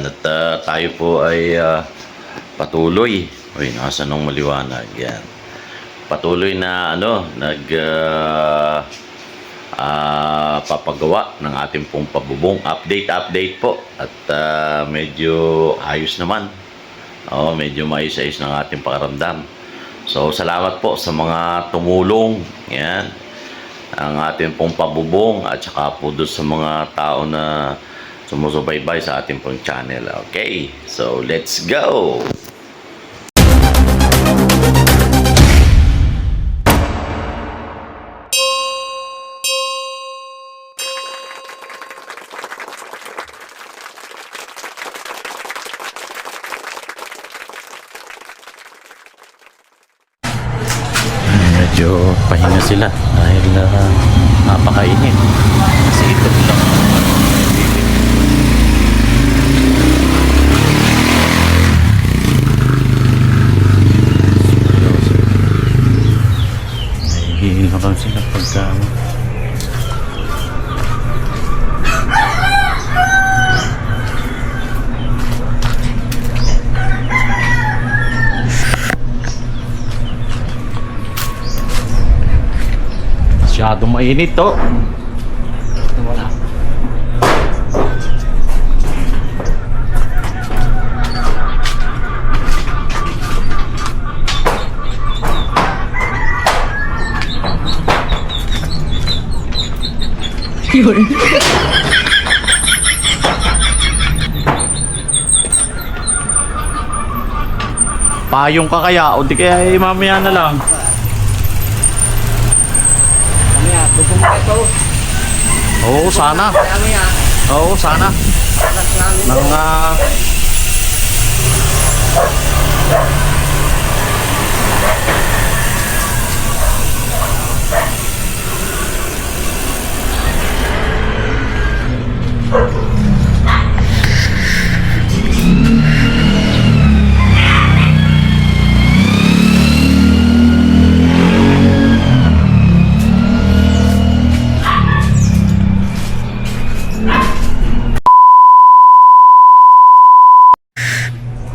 Ayan, at tayo po ay patuloy. Uy, nasa nung maliwanag. Yan. Patuloy na papagawa ng ating pong pabubong. Update po. At medyo ayos naman. Medyo maayos-ayos ng ating pakaramdam. So, salamat po sa mga tumulong. Yan. Ang ating pong pabubong at saka po doon sa mga tao na sumusubaybay sa ating pong channel. Okay, so let's go! Medyo pahinga sila dahil napakainit. Kasi ito lang nahihilakan sila pagka masyadong mainit to. Yun. Payong ka kaya o di kaya mamaya na lang. Mamaya, bukong ito. Oo, sana. Mamaya. Oo, sana. Nang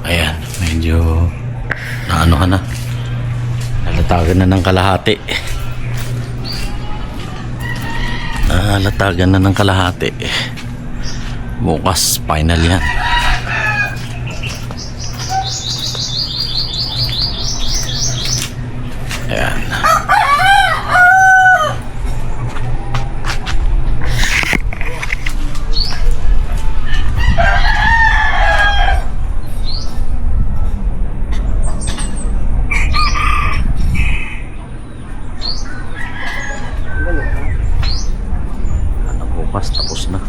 ayan, medyo naano ka na. Nalatagan na ng kalahati. Nalatagan na ng kalahati. Bukas, final yan. Ayan. Bukas, tapos na.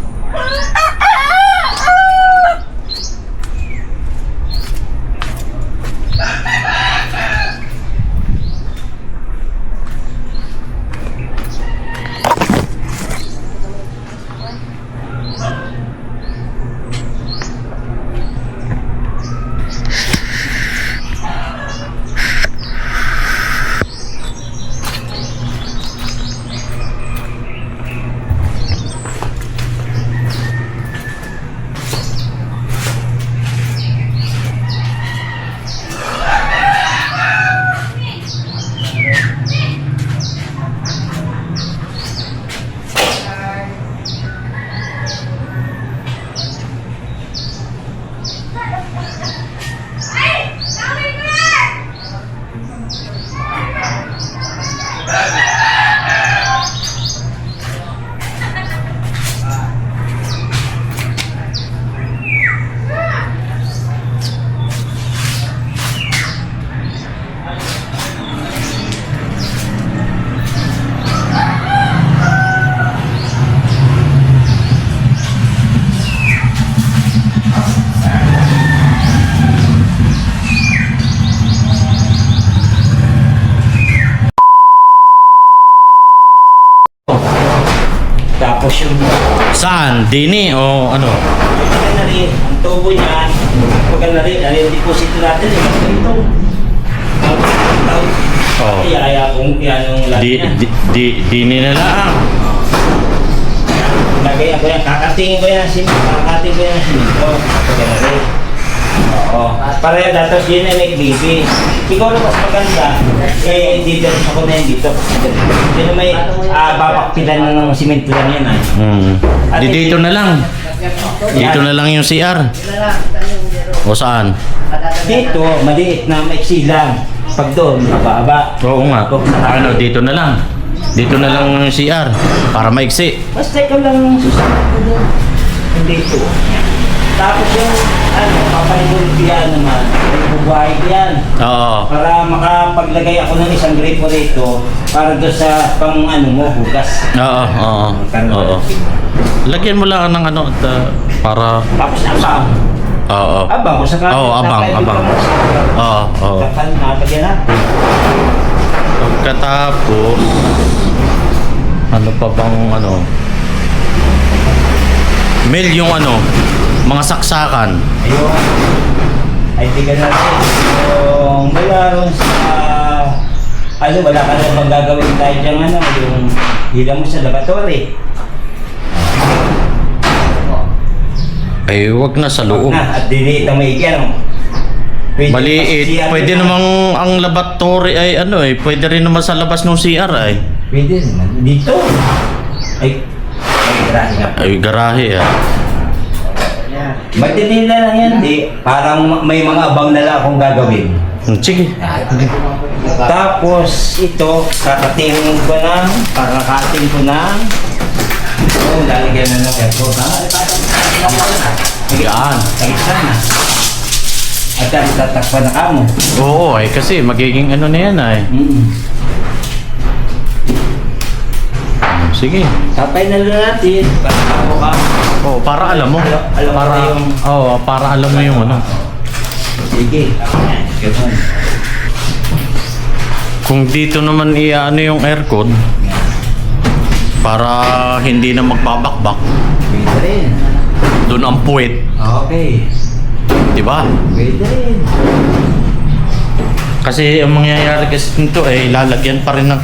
Tapos yung Saan? Dini o ano? pagka na rin, ang tubo niyan, pagka na rin, yung deposit natin, ito. Oh. Kaya kung yan yung lahat niya. Dini na lang. Gagaya ko yan. Kakatingin ko yan ng simento. Kakatingin ko yan ng simento. Ganun rin. Oo. Pareho na. Tapos yun ay may baby. Siguro mas maganda. Eh, dito ako na yun dito. Yun may babakpilan na ng simento lang yan. Dito na lang. Dito na lang yung CR. O saan? Dito, maliit na maiksi lang. Pag doon, mababa. Oo nga. Ano, dito na lang. Dito na lang yung CR. Para maiksi. Basta ikaw lang susunod ko doon. Dito. Tapos yung, papaligod yan naman. Bubuhay ko yan. Oo. Para makapaglagay ako ng isang gripo rito para doon sa pang hugas. Oo. Lagyan mo lang ng para... Tapos abang. Oo. Abang, kung sakali. Oo, abang. Oo. Kapal na, lagyan na. Pagkatapos, ano pa bang Mel, yung mga saksakan. Ayun. Ay, tingnan natin. Yung mula ron sa... wala ka na bang gagawin tayo dyan, yung hilang mo sa laboratory. Ay, wag na sa loob. At diniit ang may Maliit. Pwede namang ang laboratory ay pwede rin naman sa labas ng CR ay. Pwede naman. Dito. Ay, garahe nga. Ay, garahe Madali na lang yan. Parang may mga abang na lang akong gagawin. Sige. Tapos ito, kakatingin ko na, kakakating ko na. Lalagyan na ng aircon. Yan. Tagisa na. At tatakpan na kamo. Oo, kasi magiging na yan ay. Sige. Tapay na lang natin. Para ako ka. Oh, para alam mo. Para alam mo yung Sige. Ganun. Kung dito naman yung aircon para hindi na magbabakbak. Pwede rin. Doon ang puwet, Okay. 'di ba? Pwede rin. Kasi ang mangyayari kasi nito lalagyan pa rin ng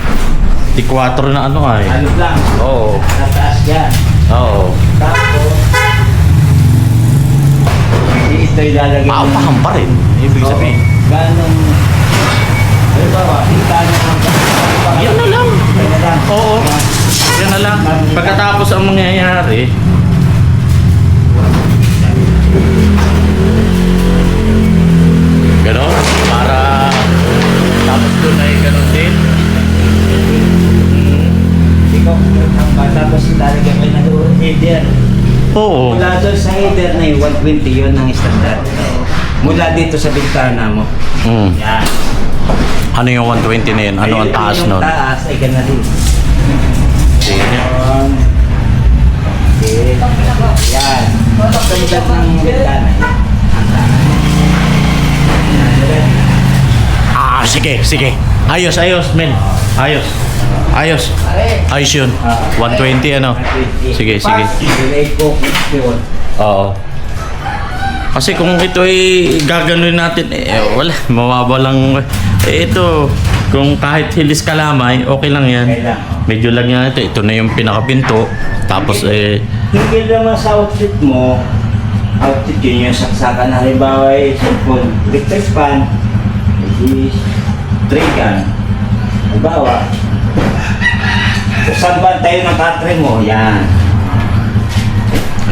T4 na ay. Ano lang? Oo. Nataas yan. Oo. Tapos, ito ilalagay. Paapaham pa rin. Ibig sabihin. Ganong, halimbawa, ikano ang Yan na lang. Yan na lang. Oo. Yan na lang. Pagkatapos ang mangyayari, ganon. Para tapos doon ay ganon din. Ikaw, tapos ilalagay ko na doon. Header. Oo. Mula doon sa header na yung 120 yun ang standard. Mula dito sa bintana mo. Yan. Ano yung 120 na yun? Ano ang taas nun? Yung taas ay gana rin. Sige. Okay. Yan. Standard ng bintana. Sige. Ayos, men. Ayos. Ayos yun. 120 Sige. Oo. Kasi kung ito ay gagano'n natin, wala, mababa lang. Ito, kung kahit hilis kalamay, okay lang yan. Medyo lang yan ito. Ito na yung pinakapinto. Tapos Hindi naman sa outfit mo, outfit yun yung saksakan na halimbawa cellphone, electric fan, is tray gun. Halimbawa, kung saan ba tayo ng katre mo, yan.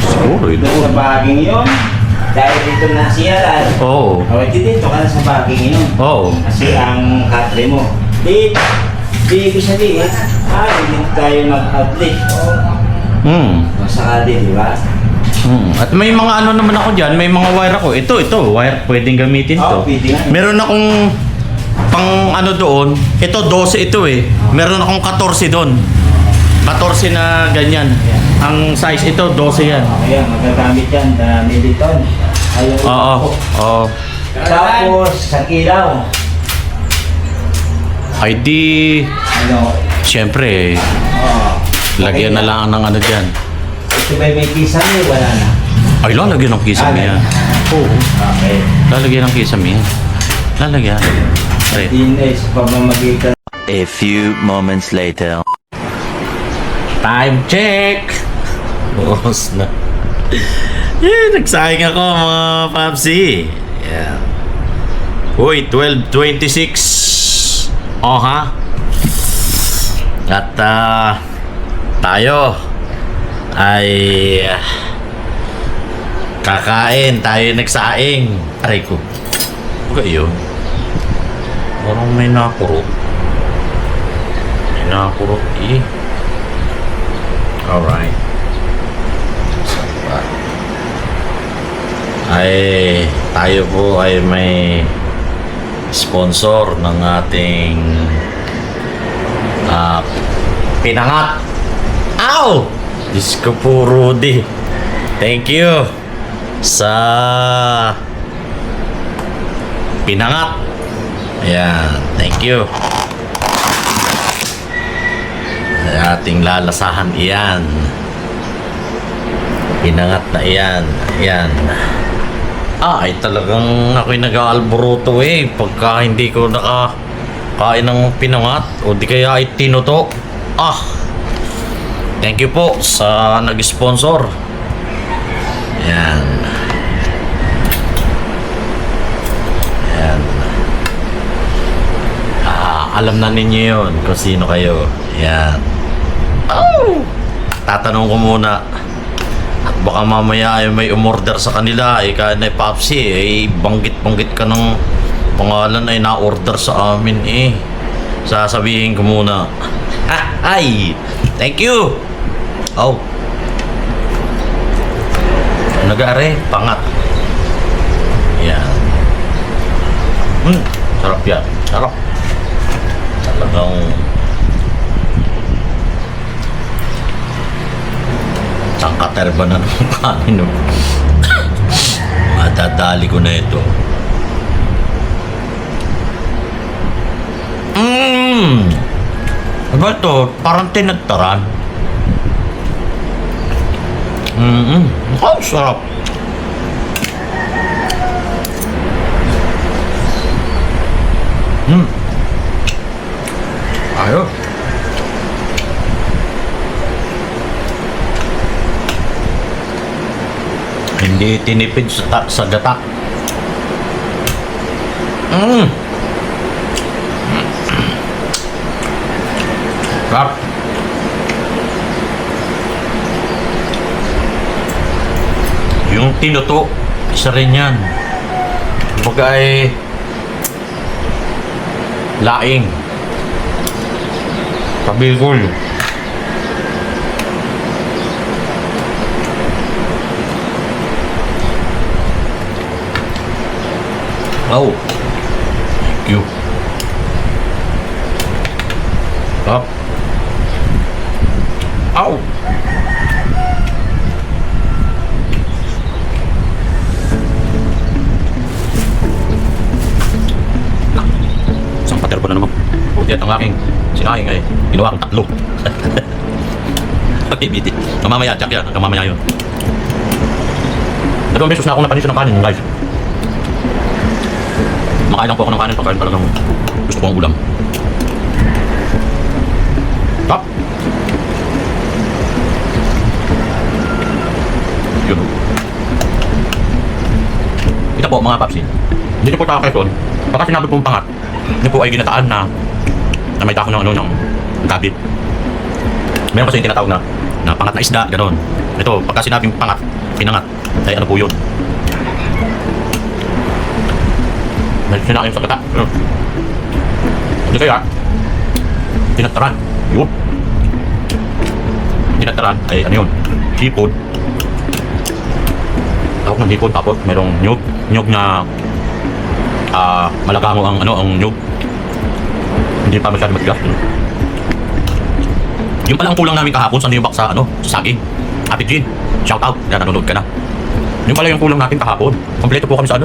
siguro ito. Doon sa baging yun, dahil dito na siyaran. Oo. O, dito ka na sa baging yun. Oo. Kasi ang katre mo. Di ibig sabihin, hindi tayo mag-outlet. O, sakali, di ba? At may mga naman ako dyan, may mga wire ako. Ito, wire pwedeng gamitin to. Pwede nga. Meron akong pang doon. Ito, 12 ito Meron akong 14 doon. 14 na ganyan. Ang size ito, 12 yan. Ayan, magagamit yan na militon. Oo. Tapos, sa kilaw. Ay di, siyempre, lagyan na lang ng dyan. Ito ba may kisame? Wala na. Ay, lalagyan ng kisame yan. Oo. Okay. Lalagyan ng kisame yan. Lalagyan. Teenage, pamamagitan. A few moments later. Time check! Bukas na. Nagsayang ako mga Papsi. Yeah. Uy, 12:26. Oh ha. At tayo ay kakain. Tayo nagsaing. Aray ko. Huwag yun. Parang may nakurot. May nakurot eh. Alright. Ay tayo po ay may sponsor ng ating pinangat. Ow! Diyos ko po, Rudy. Thank you sa pinangat. Ayan, thank you. Ay, ating lalasahan iyan. Pinangat na iyan. Ayan. Ay talagang ako'y nag-aalboruto eh pagka hindi ko nakakain ng pinangat o di kaya ay tinuto. Thank you po sa nag-sponsor. Yan. Yan. Alam na ninyo yun kung sino kayo. Yan. Tatanong ko muna. Baka mamaya ay may umorder sa kanila kaya na Papsi banggit-banggit ka ng pangalan ay na-order sa amin sasabihin ko muna. Ay thank you. Nag-aare pangat yan. Sarap yan, sarap talagang. Sangkater ba na ng kanin? Matadali ko na ito. Ano ba ito? Parang tinagtaran. Sarap. Ayos. Hindi tinipid sa gata. Sarap. Yung tinuto, isa rin yan. Kumbaga ay laing. Kabigol. Thank you. Up. Isang pater pa na naman. Buti at ang aking sinaing ay ginawa kong tatlo. Pag-ibiti. Mamamaya, tsak yan. Hanggang mamaya yun. Dalawang beses na akong napanisyo ng kanin, guys. Makain lang po ako ng kanin pagkain talagang gusto ko ang ulam. Top! Yun. Ito po mga papsi. Hindi po tayo kayo pagka sinabi pong pangat, hindi po ay ginataan na may dako ng gabi. Meron kasi yung tinatawag na pangat na isda, gano'n. Ito, pagka sinabing pangat, pinangat, ay ano po yun? May sinakin sa gata. Hindi kaya tinataran. Yun. Tinataran ay ano yun? Seafood. Tawag ng seafood. Tapos merong nyug. Nyug na malagango ang nyug. Hindi pa masyadong matigas. Yung pala ang kulang namin kahapon sa niyubak sa saging. Ate Jean, shout out. Yan, nanonood ka na. Yung pala yung kulang natin kahapon. Kompleto po kami sa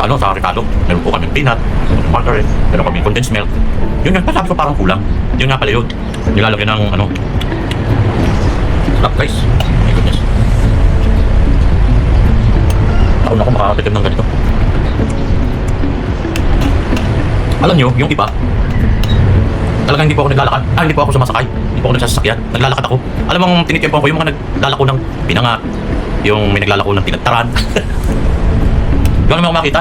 sa Ricardo. Meron po kami peanut, margarine, meron kami condensed milk. Yun nga, sabi ko parang kulang. Yun nga pala yun. Nilalagyan ng sarap guys. My goodness. Taon ako makakatikim ng ganito. Alam nyo, yung iba, Talagang hindi po ako naglalakad. Hindi po ako sumasakay. Hindi po ako nagsasakyan. Naglalakad ako. Alam mo, tinitimpuan ko yung mga naglalako ng pinanga, yung may naglalako ng tinagtaran. Gano'n mo ako makita?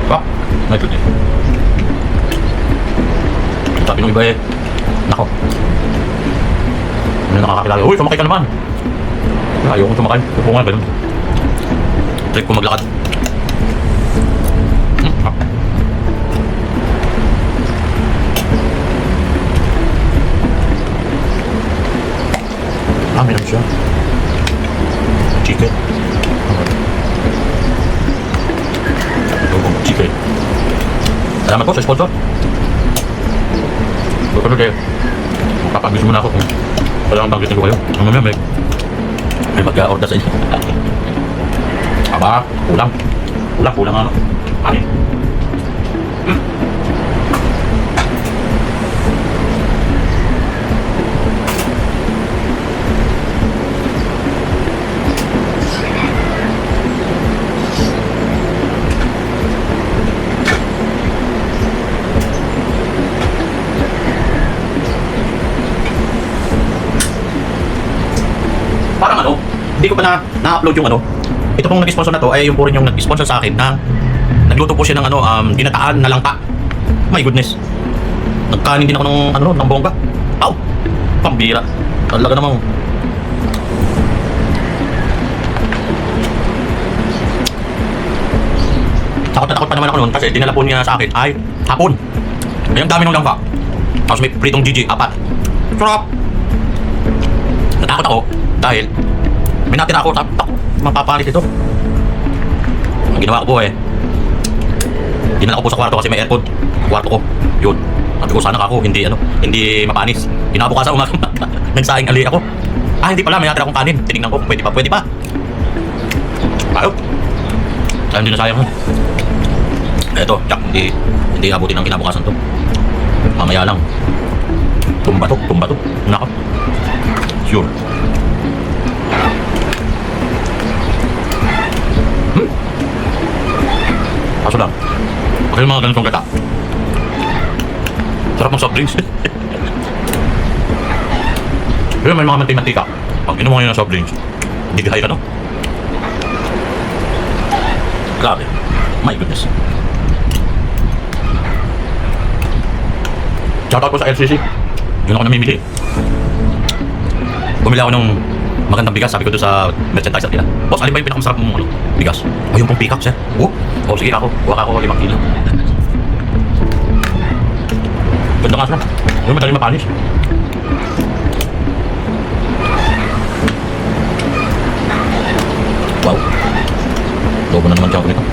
Pa? May good eh. Sabi nung iba eh, nako. Ano nakakakilala? Uy, sumakay ka naman. Ayaw kong sumakay. Upo nga, ganun. Trip ko maglakad. Meron siya. Chicken. Chicken. Salamat po sa sponsor. Pero kayo, papag-gusto muna ako kung walang banggitin ko kayo. Ano naman, may mag-order sa inyo. Aba, kulang. Kulang ano. Anin. Parang ano, hindi ko pa na-upload yung ano. Ito pong nag-sponsor na to ay yung po rin yung nag-sponsor sa akin na nagluto po siya ng ano, ginataan na langka. My goodness. Nagkanin din ako ng ano, ng bongga. Aw, pambira. Talaga namang. Takot na takot pa naman ako noon kasi dinala po niya sa akin ay hapon. Ay, ang dami ng langka. Tapos may pritong GG, 4. Sarap! Natakot ako dahil may natira ako, mapapalit ito. Ang ginawa ko po eh, dinala ko po sa kwarto kasi may aircon. Kwarto ko, yun. Sabi ko sana ako, hindi mapanis. Kinabukasan umaga, mensaheng ali ako. Hindi pala, may natira akong kanin. Tinignan ko kung pwede pa. Ayaw. Kaya hindi na sayang. Eto, tsak, hindi abutin ang kinabukasan to. Mamaya lang. Tumba to. Nako. Sure. Kaso lang, kasi mga ganitong gata. Sarap ng soft drinks. Pero may mga mantika. Pag inom mo ngayon ng soft drinks, hindi kahay ka, no? Grabe. My goodness. Shoutout po sa LCC. Doon ako namimili. Bumili ako ng magandang bigas, sabi ko doon sa merchandiser nila. Boss, alin ba yung pinakamasarap mong ano, bigas? Yung pong peacock, sir. Sige ako. Huwag ako 5 kilo. Ganda nga sila. Yung madaling mapanis. Wow. Lobo na naman siya ako nito.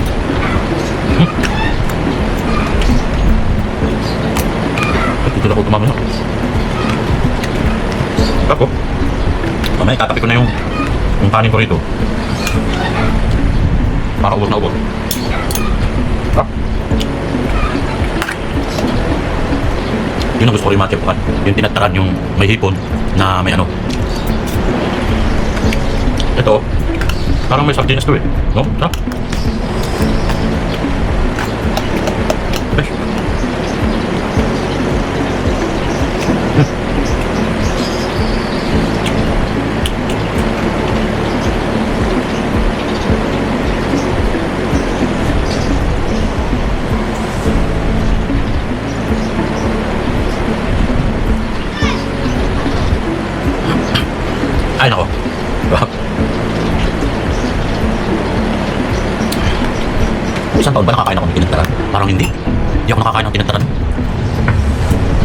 Dito na ako tumamaya. Ako. Mamaya tatapi ko na yung kanin ko rito. Para ubos na ubos. Yun ang gusto ko rin matyapukan. Yung tinataran yung may hipon na may ano. Ito, parang may sardinas to eh. No? Sarap. Fresh. Ay nako. Isang taon ba nakakain ako ng tinagtaran? Parang hindi. Hindi ako nakakain ng tinagtaran.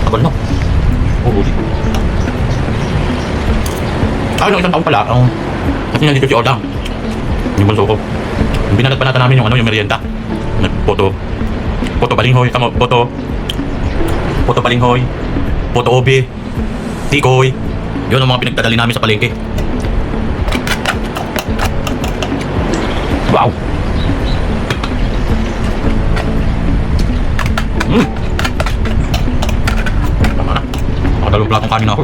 Tagal na. Oo, di. Nung isang taon pala, kasi nandito si Odang. Yung bunso ko. Yung binalagpanatan namin yung merienda. Poto balinghoy, poto balinghoy, poto obe, tikoy. Yun ang mga pinagdadali namin sa palengke. Wow! Tama na. Nakadalawang platong kanin ako.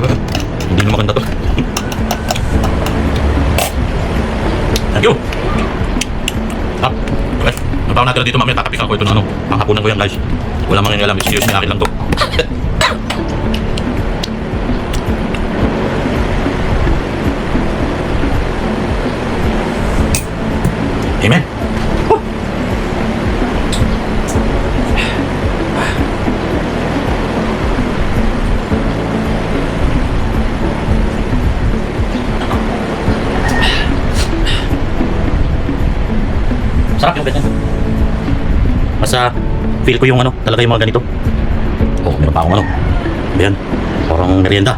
Hindi na maganda to. Thank you! Tap! Okay. Ang tao natin dito mamaya, tatapikan ko ito ng ang hapunan ko yan guys. Wala mang alam, excuse me, akin lang to. Amen. Woo! Sarap yung ganyan. Basta feel ko yung ano, talaga yung mga ganito. Oh, meron pa akong ano. Ayan, parang merienda.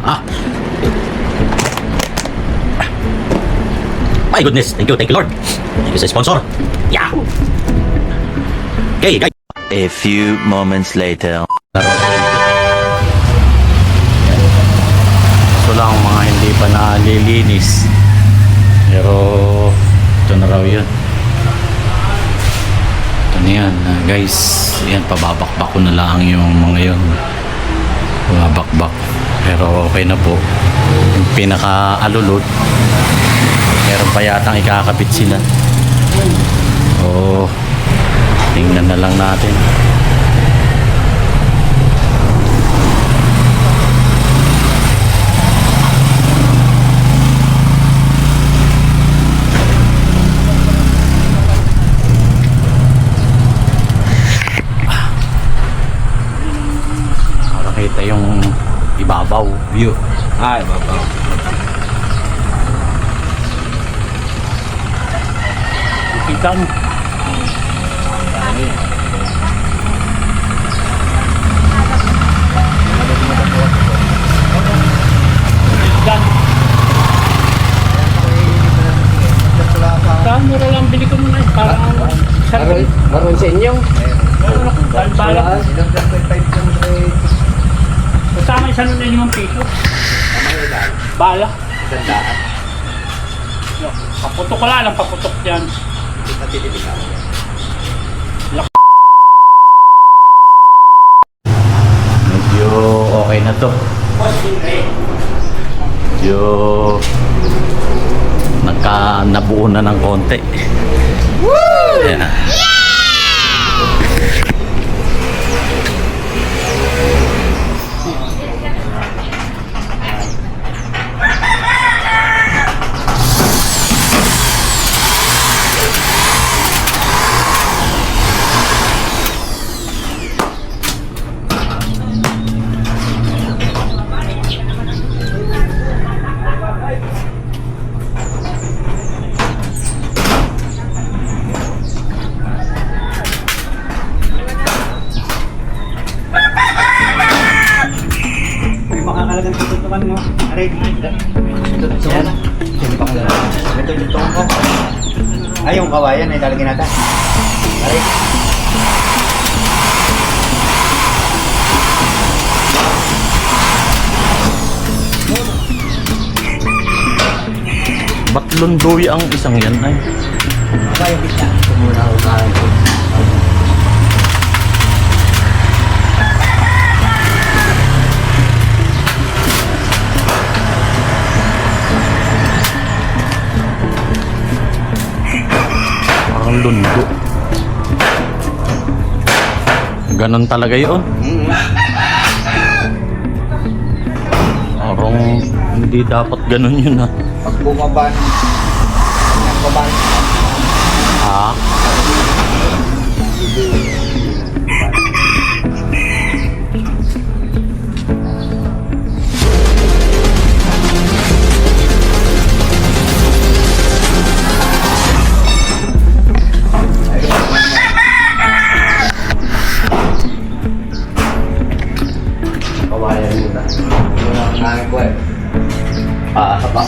My goodness, thank you Lord. Thank you sa sponsor. Yahoo! Okay, guys. A few moments later. Ito lang ang mga hindi pa nalilinis. Pero ito na raw yun. Ito na yan, guys. Yan, pababakbak ko na lang yung mga yun. Pababakbak. Pero okay na po. Yung pinaka-alulod, meron pa yatang ikakabit sila. Oo. Tingnan na lang natin. Nakita yung ibabaw view. Ay, babaw. Ikan. Mura lang bili ko muna eh. Parang Maroon sa inyo. bala. Kasama isa nun na 5 piso. Bala. Paputok ko lang, paputok yan. Medyo okay na to. Medyo nabuo na ng konti. Woo! Yeah. Makakalagang tututukan mo. Aray, tututukan. Hindi pa ko lang. Ito yung tutukan ko. Ay, yung kawayan ay talagyan natin. Aray. Ba't lundoy ang isang yan ay? Aba, yung bitna. Tumuna ako kain ko. Parang lundo. Ganon talaga yun. Parang hindi dapat ganon yun ha. Pag bumaban, nagbaban. Ah? Kawayan muna. Yung ang ko eh. Ah, sa pa.